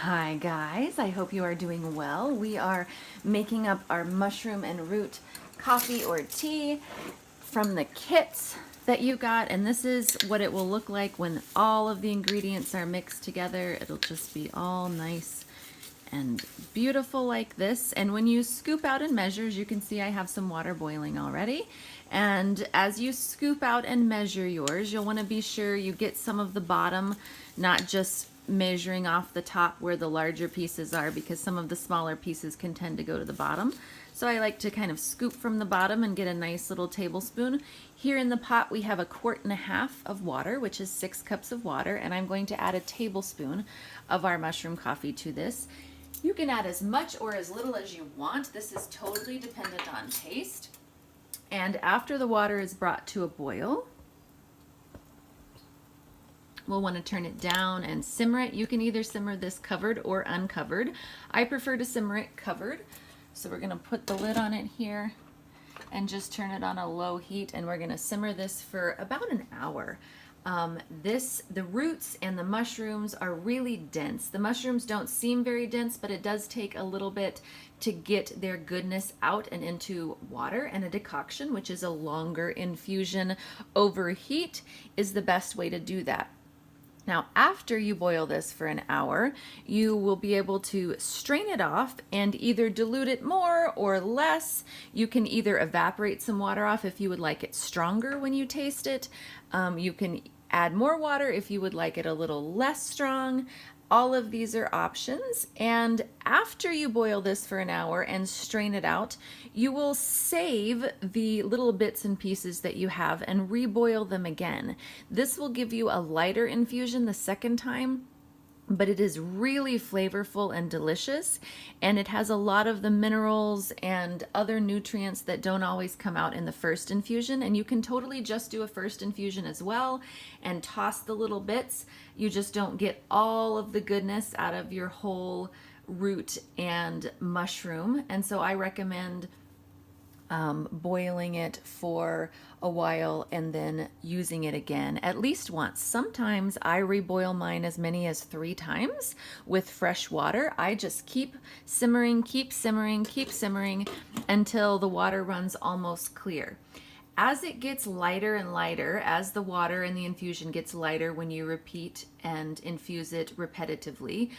Hi guys, I hope you are doing well. We are making up our mushroom and root coffee or tea from the kits that you got, and this is what it will look like when all of the ingredients are mixed together. It'll just be all nice and beautiful like this. And when you scoop out and measure, as you can see, I have some water boiling already. And as you scoop out and measure yours, you'll want to be sure you get some of the bottom, not just measuring off the top where the larger pieces are, because some of the smaller pieces can tend to go to the bottom. So I like to kind of scoop from the bottom and get a nice little tablespoon. Here in the pot we have 1.5 quarts of water, which is 6 cups of water, and I'm going to add a tablespoon of our mushroom coffee to this. You can add as much or as little as you want. This is totally dependent on taste. And after the water is brought to a boil, we'll want to turn it down and simmer it. You can either simmer this covered or uncovered. I prefer to simmer it covered. So we're going to put the lid on it here and just turn it on a low heat, and we're going to simmer this for about an hour. The roots and the mushrooms are really dense. The mushrooms don't seem very dense, but it does take a little bit to get their goodness out and into water, and a decoction, which is a longer infusion over heat, is the best way to do that. Now, after you boil this for an hour, you will be able to strain it off and either dilute it more or less. You can either evaporate some water off if you would like it stronger when you taste it. You can add more water if you would like it a little less strong. All of these are options, and after you boil this for an hour and strain it out, you will save the little bits and pieces that you have and reboil them again. This will give you a lighter infusion the second time, but it is really flavorful and delicious, and it has a lot of the minerals and other nutrients that don't always come out in the first infusion. And you can totally just do a first infusion as well and toss the little bits. You just don't get all of the goodness out of your whole root and mushroom. And so I recommend boiling it for a while and then using it again at least once. Sometimes I reboil mine as many as 3 times with fresh water. I just keep simmering until the water runs almost clear. As it gets lighter and lighter, as the water in the infusion gets lighter when you repeat and infuse it repetitively,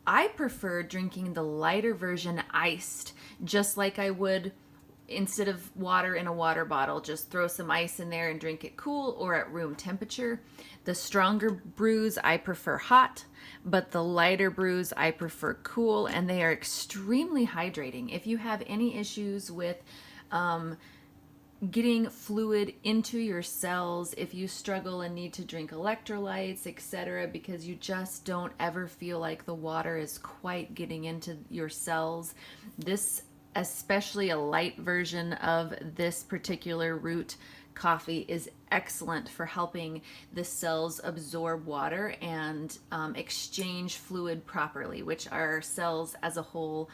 I prefer drinking the lighter version iced, just like I would instead of water in a water bottle. Just throw some ice in there and drink it cool or at room temperature. The stronger brews I prefer hot, but the lighter brews I prefer cool, and they are extremely hydrating. If you have any issues with getting fluid into your cells, if you struggle and need to drink electrolytes, etc., because you just don't ever feel like the water is quite getting into your cells, this, especially a light version of this particular root coffee, is excellent for helping the cells absorb water and exchange fluid properly, which our cells as a whole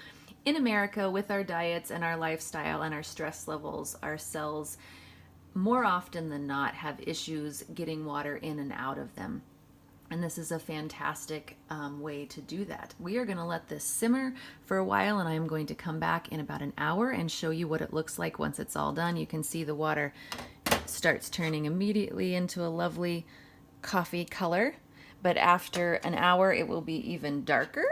in America, with our diets and our lifestyle and our stress levels, our cells more often than not have issues getting water in and out of them. And this is a fantastic way to do that. We are going to let this simmer for a while, and I'm going to come back in about an hour and show you what it looks like once it's all done. You can see the water starts turning immediately into a lovely coffee color, but after an hour it will be even darker,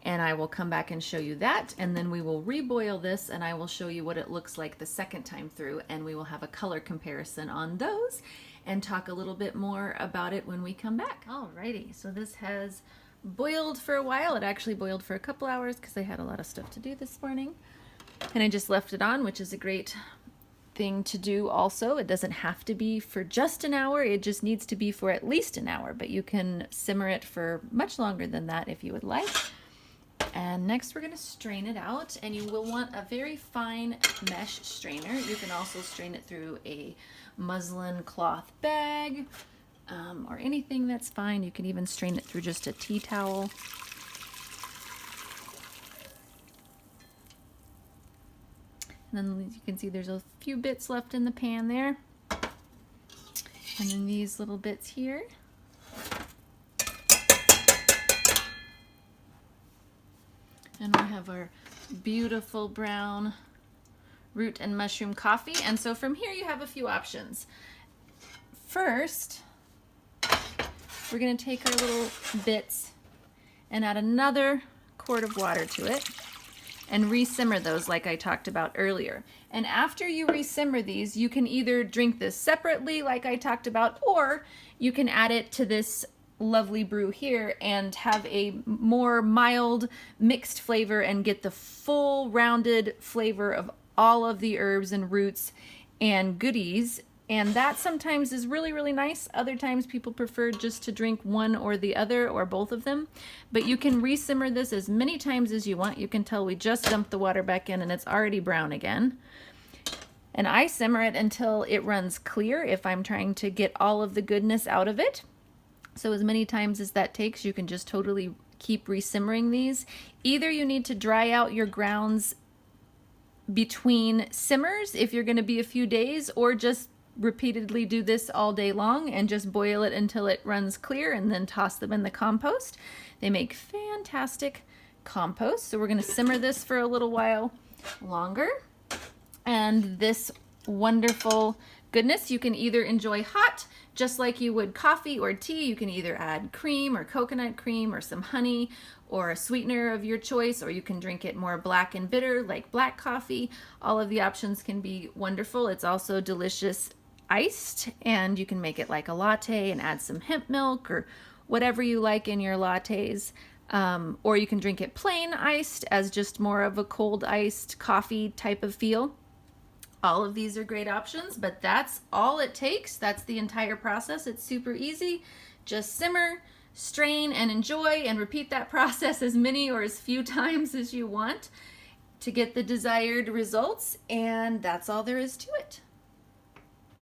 and I will come back and show you that, and then we will reboil this and I will show you what it looks like the second time through, and we will have a color comparison on those and talk a little bit more about it when we come back. Alrighty, so this has boiled for a while. It actually boiled for a couple hours because I had a lot of stuff to do this morning, and I just left it on, which is a great thing to do also. It doesn't have to be for just an hour, it just needs to be for at least an hour, but you can simmer it for much longer than that if you would like. And next we're going to strain it out, and you will want a very fine mesh strainer. You can also strain it through a muslin cloth bag or anything that's fine. You can even strain it through just a tea towel. And then you can see there's a few bits left in the pan there. And then these little bits here. And we have our beautiful brown root and mushroom coffee. And so from here you have a few options. First, we're going to take our little bits and add another quart of water to it and re-simmer those like I talked about earlier. And after you re-simmer these, you can either drink this separately like I talked about, or you can add it to this lovely brew here and have a more mild mixed flavor and get the full rounded flavor of all of the herbs and roots and goodies. And that sometimes is really, really nice. Other times people prefer just to drink one or the other or both of them. But you can re-simmer this as many times as you want. You can tell we just dumped the water back in and it's already brown again. And I simmer it until it runs clear if I'm trying to get all of the goodness out of it. So as many times as that takes, you can just totally keep re-simmering these. Either you need to dry out your grounds between simmers if you're going to be a few days, or just repeatedly do this all day long and just boil it until it runs clear and then toss them in the compost. They make fantastic compost. So we're going to simmer this for a little while longer. And this wonderful goodness you can either enjoy hot, just like you would coffee or tea. You can either add cream or coconut cream or some honey or a sweetener of your choice, or you can drink it more black and bitter like black coffee. All of the options can be wonderful. It's also delicious iced, and you can make it like a latte and add some hemp milk or whatever you like in your lattes. Or you can drink it plain iced as just more of a cold iced coffee type of feel. All of these are great options, but that's all it takes. That's the entire process. It's super easy. Just simmer, strain, and enjoy, and repeat that process as many or as few times as you want to get the desired results. And that's all there is to it.